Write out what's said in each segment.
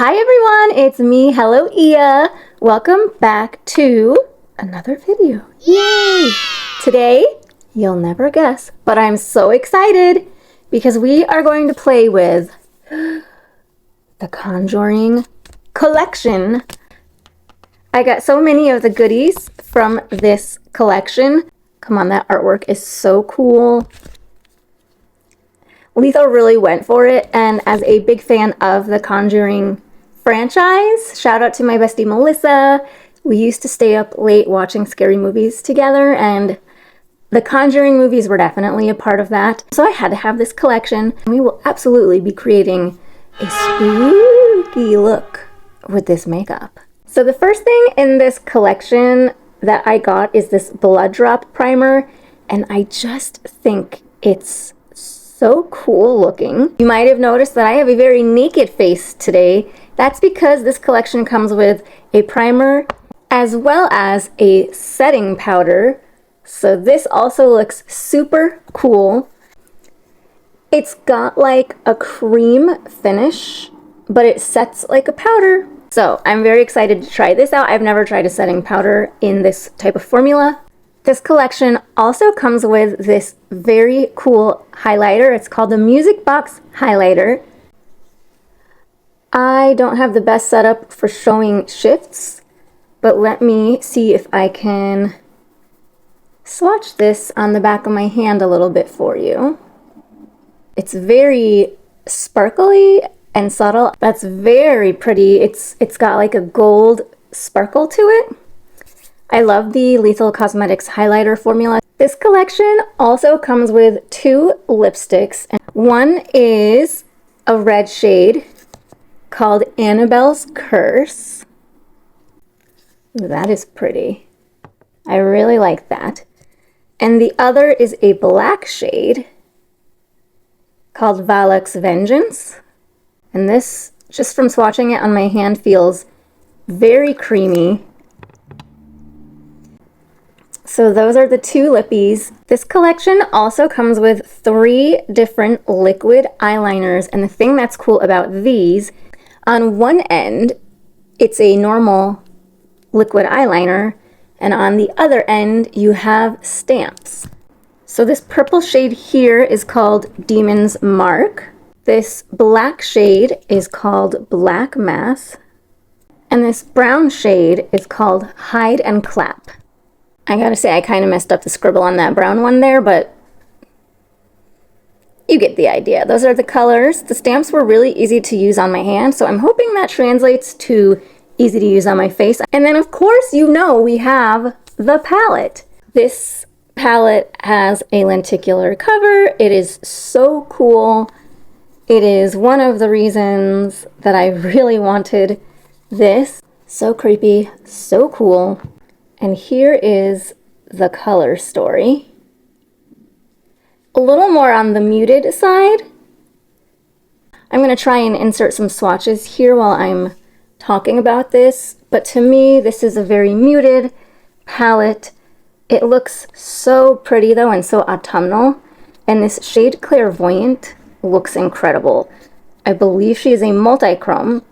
Hi everyone, it's me, Hello Ia. Welcome back to another video. Yay! Today, you'll never guess, but I'm so excited because we are going to play with the Conjuring collection. I got so many of the goodies from this collection. Come on, that artwork is so cool. Lethal really went for it, and as a big fan of the Conjuring franchise, shout out to my bestie Melissa. We used to stay up late watching scary movies together, and the Conjuring movies were definitely a part of that. So I had to have this collection. We will absolutely be creating a spooky look with this makeup. So the first thing in this collection that I got is this blood drop primer, and I just think it's so cool looking. You might have noticed that I have a very naked face today. That's because this collection comes with a primer as well as a setting powder. So this also looks super cool. It's got like a cream finish, but it sets like a powder. So I'm very excited to try this out. I've never tried a setting powder in this type of formula. This collection also comes with this very cool highlighter. It's called the Music Box Highlighter. I don't have the best setup for showing shifts, but let me see if I can swatch this on the back of my hand a little bit for you. It's very sparkly and subtle. That's very pretty. It's got like a gold sparkle to it. I love the Lethal Cosmetics highlighter formula. This collection also comes with two lipsticks. One is a red shade called Annabelle's Curse. Ooh, that is pretty. I really like that. And the other is a black shade called Valak's Vengeance. And this, just from swatching it on my hand, feels very creamy. So those are the two lippies. This collection also comes with 3 different liquid eyeliners. And the thing that's cool about these, on one end, it's a normal liquid eyeliner. And on the other end, you have stamps. So this purple shade here is called Demon's Mark. This black shade is called Black Mass. And this brown shade is called Hide and Clap. I gotta say, I kind of messed up the scribble on that brown one there, but you get the idea. Those are the colors. The stamps were really easy to use on my hand, so I'm hoping that translates to easy to use on my face. And then, of course, you know we have the palette. This palette has a lenticular cover. It is so cool. It is one of the reasons that I really wanted this. So creepy, so cool. And here is the color story. A little more on the muted side. I'm going to try and insert some swatches here while I'm talking about this. But to me, this is a very muted palette. It looks so pretty though and so autumnal. And this shade Clairvoyant looks incredible. I believe she is a multi-chrome.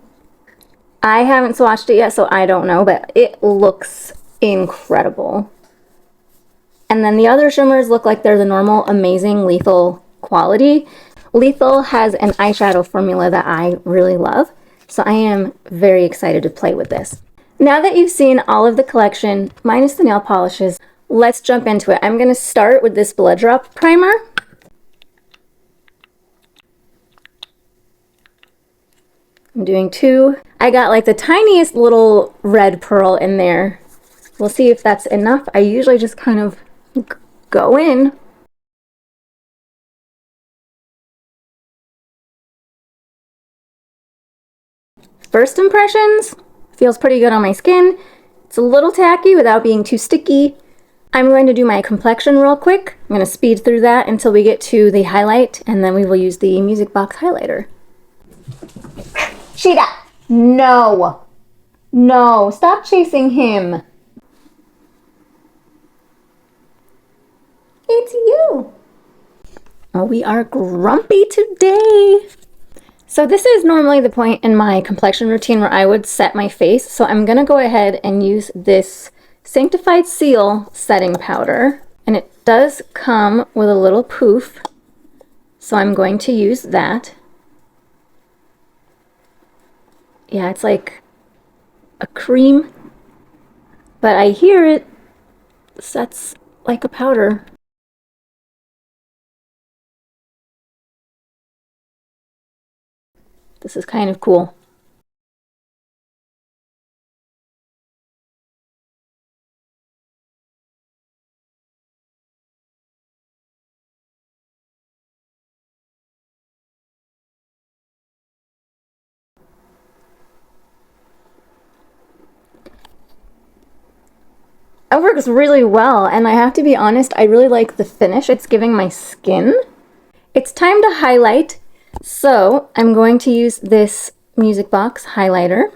I haven't swatched it yet, so I don't know, but it looks incredible. And then the other shimmers look like they're the normal amazing Lethal quality. Lethal has an eyeshadow formula that I really love, so I am very excited to play with this. Now that you've seen all of the collection, minus the nail polishes, let's jump into it. I'm going to start with this blood drop primer. I'm doing 2. I got like the tiniest little red pearl in there. We'll see if that's enough. I usually just kind of go in. First impressions, feels pretty good on my skin. It's a little tacky without being too sticky. I'm going to do my complexion real quick. I'm going to speed through that until we get to the highlight, and then we will use the Music Box highlighter. Cheetah! No! No, stop chasing him! It's you! Oh, we are grumpy today. So this is normally the point in my complexion routine where I would set my face. So I'm gonna go ahead and use this Sanctified Seal setting powder. And it does come with a little poof. So I'm going to use that. Yeah, it's like a cream, but I hear it sets like a powder. This is kind of cool. It works really well, and I have to be honest, I really like the finish it's giving my skin. It's time to highlight, so I'm going to use this Music Box highlighter.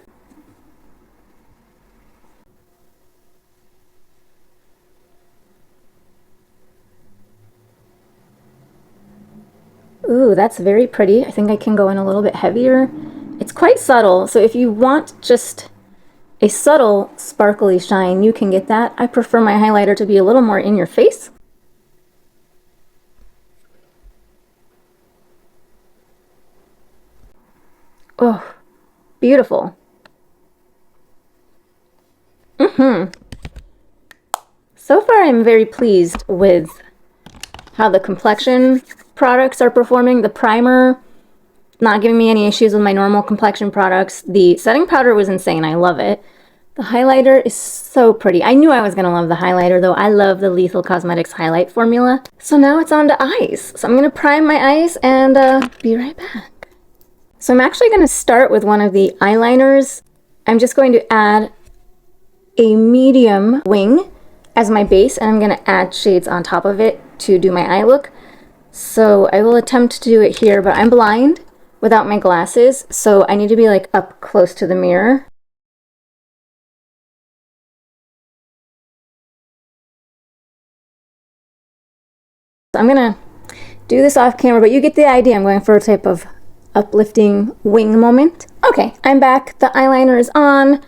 Ooh, that's very pretty. I think I can go in a little bit heavier. It's quite subtle, so if you want just a subtle sparkly shine, you can get that. I prefer my highlighter to be a little more in your face. Oh, beautiful. So far I'm very pleased with how the complexion products are performing. The primer, not giving me any issues with my normal complexion products. The setting powder was insane. I love it. The highlighter is so pretty. I knew I was going to love the highlighter, though. I love the Lethal Cosmetics highlight formula. So now it's on to eyes. So I'm going to prime my eyes and be right back. So I'm actually going to start with one of the eyeliners. I'm just going to add a medium wing as my base, and I'm going to add shades on top of it to do my eye look. So I will attempt to do it here, but I'm blind without my glasses, so I need to be like up close to the mirror. So I'm gonna do this off camera, but you get the idea. I'm going for a type of uplifting wing moment. Okay, I'm back. The eyeliner is on.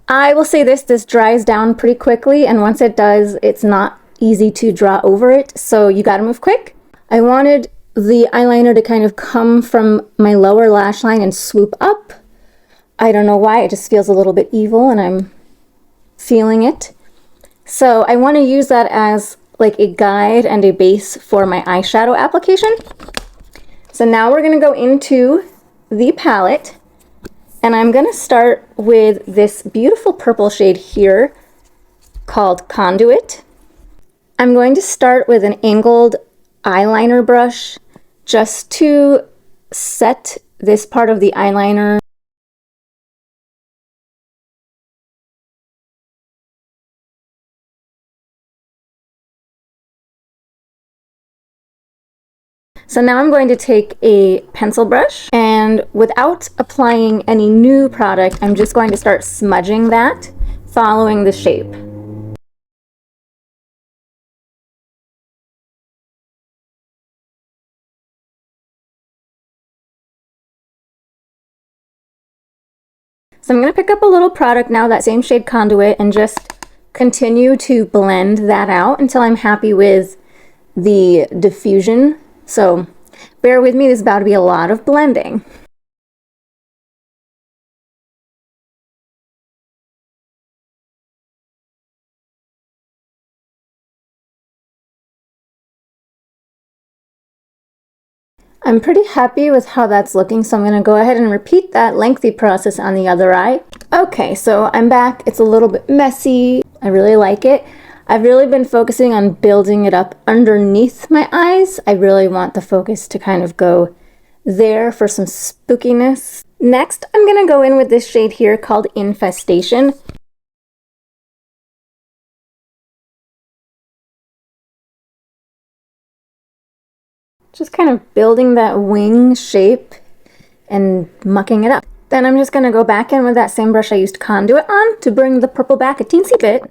I will say this dries down pretty quickly, and once it does, it's not easy to draw over it, so you gotta move quick. I wanted the eyeliner to kind of come from my lower lash line and swoop up. I don't know why, it just feels a little bit evil and I'm feeling it. So I want to use that as like a guide and a base for my eyeshadow application. So now we're going to go into the palette, and I'm going to start with this beautiful purple shade here called Conduit. I'm going to start with an angled eyeliner brush just to set this part of the eyeliner. So now I'm going to take a pencil brush, and without applying any new product, I'm just going to start smudging that, following the shape. So I'm going to pick up a little product now, that same shade Conduit, and just continue to blend that out until I'm happy with the diffusion. So bear with me, this is about to be a lot of blending. I'm pretty happy with how that's looking, so I'm going to go ahead and repeat that lengthy process on the other eye. Okay, so I'm back. It's a little bit messy. I really like it. I've really been focusing on building it up underneath my eyes. I really want the focus to kind of go there for some spookiness. Next, I'm going to go in with this shade here called Infestation. Just kind of building that wing shape and mucking it up. Then I'm just going to go back in with that same brush I used Conduit on to bring the purple back a teensy bit.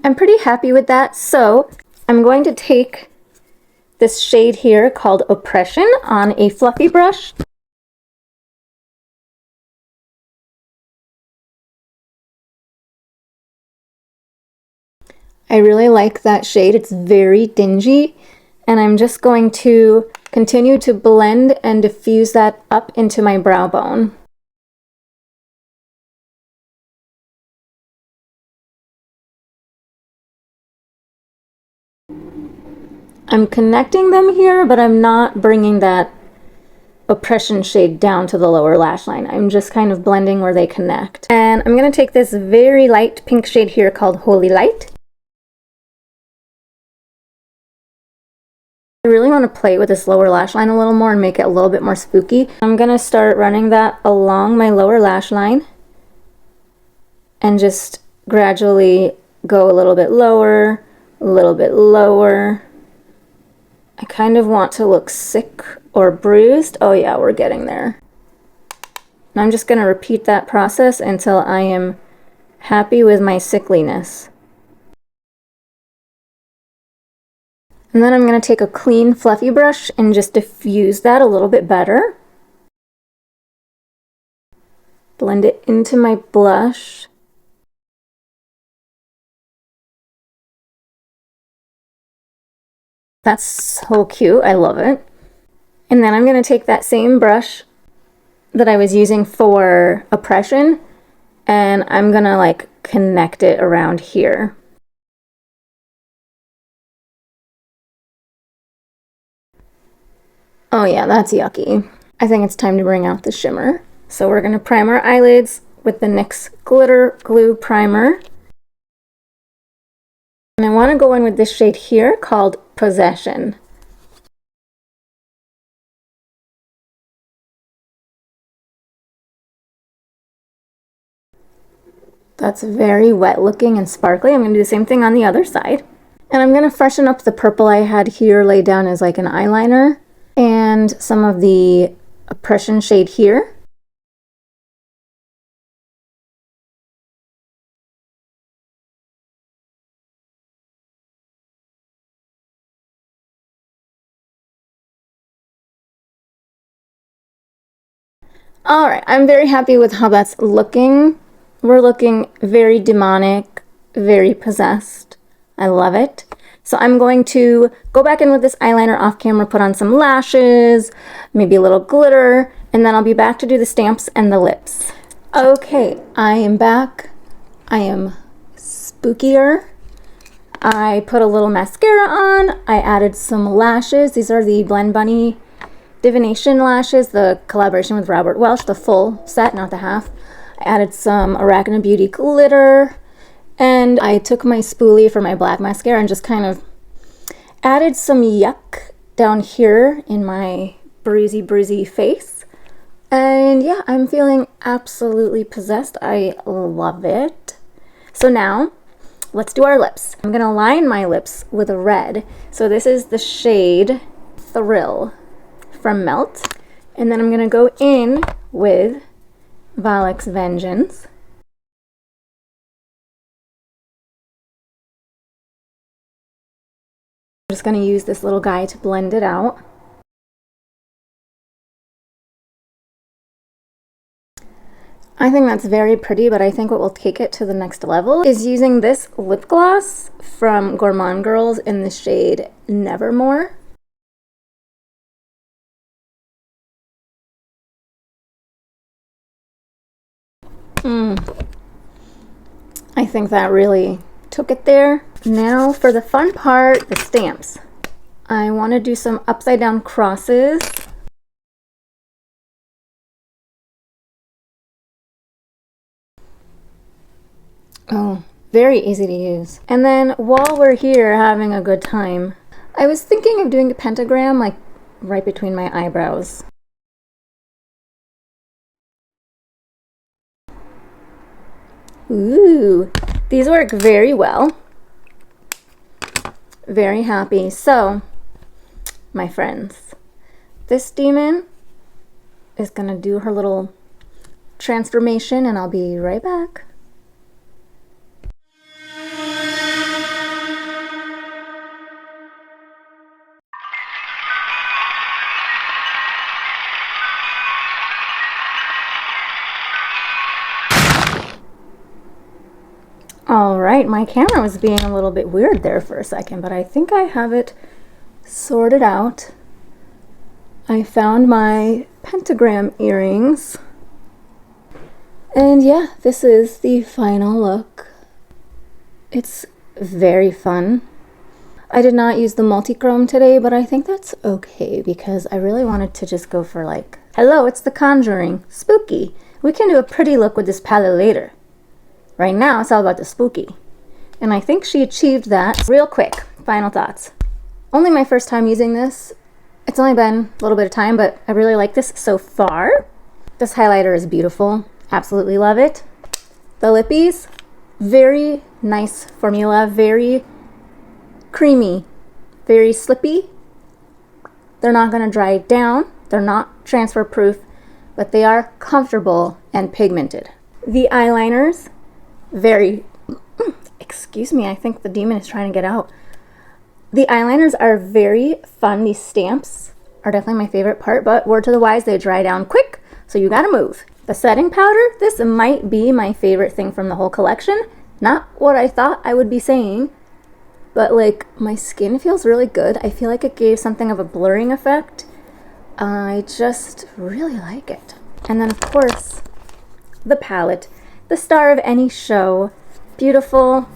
I'm pretty happy with that, so I'm going to take this shade here called Oppression on a fluffy brush. I really like that shade. It's very dingy, and I'm just going to continue to blend and diffuse that up into my brow bone. I'm connecting them here, but I'm not bringing that Oppression shade down to the lower lash line. I'm just kind of blending where they connect. And I'm going to take this very light pink shade here called Holy Light. I really want to play with this lower lash line a little more and make it a little bit more spooky. I'm going to start running that along my lower lash line and just gradually go a little bit lower, a little bit lower. I kind of want to look sick or bruised. Oh yeah, we're getting there. And I'm just going to repeat that process until I am happy with my sickliness. And then I'm going to take a clean fluffy brush and just diffuse that a little bit better. Blend it into my blush. That's so cute. I love it. And then I'm going to take that same brush that I was using for Oppression, and I'm going to like connect it around here. Oh yeah, that's yucky. I think it's time to bring out the shimmer. So we're going to prime our eyelids with the NYX Glitter Glue Primer. And I want to go in with this shade here called Possession. That's very wet looking and sparkly. I'm going to do the same thing on the other side. And I'm going to freshen up the purple I had here laid down as like an eyeliner and some of the Oppression shade here. All right, I'm very happy with how that's looking. We're looking very demonic, very possessed. I love it. So I'm going to go back in with this eyeliner off camera, put on some lashes, maybe a little glitter, and then I'll be back to do the stamps and the lips. Okay, I am back. I am spookier. I put a little mascara on. I added some lashes. These are the Blend Bunny Divination lashes, the collaboration with Robert Welsh, the full set, not the half. I added some Arachna Beauty glitter. And I took my spoolie for my black mascara and just kind of added some yuck down here in my bruisey face. And yeah, I'm feeling absolutely possessed. I love it. So now, let's do our lips. I'm gonna line my lips with a red. So this is the shade Thrill from Melt. And then I'm gonna go in with Valak's Vengeance. I'm just going to use this little guy to blend it out. I think that's very pretty, but I think what will take it to the next level is using this lip gloss from Gourmand Girls in the shade Nevermore. I think that really took it there. Now for the fun part, the stamps. I want to do some upside down crosses. Oh, very easy to use. And then while we're here having a good time, I was thinking of doing a pentagram like right between my eyebrows. Ooh, these work very well. Very happy. So, my friends, this demon is gonna do her little transformation and I'll be right back. All right, my camera was being a little bit weird there for a second, but I think I have it sorted out. I found my pentagram earrings. And yeah, this is the final look. It's very fun. I did not use the multi-chrome today, but I think that's okay because I really wanted to just go for like, hello, it's the Conjuring, spooky. We can do a pretty look with this palette later. Right now, it's all about the spooky. And I think she achieved that. Real quick, final thoughts. Only my first time using this. It's only been a little bit of time, but I really like this so far. This highlighter is beautiful. Absolutely love it. The lippies, very nice formula, very creamy, very slippy. They're not going to dry down. They're not transfer proof, but they are comfortable and pigmented. The eyeliners, very, excuse me, I think the demon is trying to get out. The eyeliners are very fun. These stamps are definitely my favorite part, but word to the wise, they dry down quick, so you gotta move. The setting powder, this might be my favorite thing from the whole collection. Not what I thought I would be saying, but like my skin feels really good. I feel like it gave something of a blurring effect. I just really like it. And then of course, the palette, the star of any show, beautiful.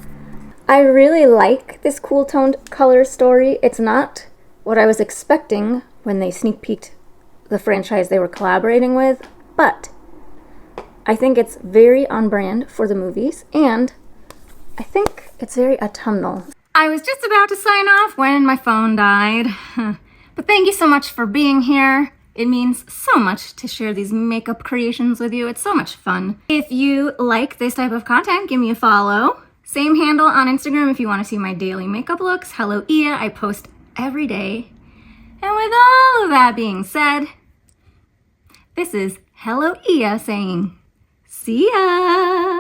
I really like this cool toned color story. It's not what I was expecting when they sneak peeked the franchise they were collaborating with, but I think it's very on brand for the movies, and I think it's very autumnal. I was just about to sign off when my phone died, but thank you so much for being here. It means so much to share these makeup creations with you. It's so much fun. If you like this type of content, give me a follow. Same handle on Instagram if you want to see my daily makeup looks. Hello Ia, I post every day. And with all of that being said, this is Hello Ia saying, see ya!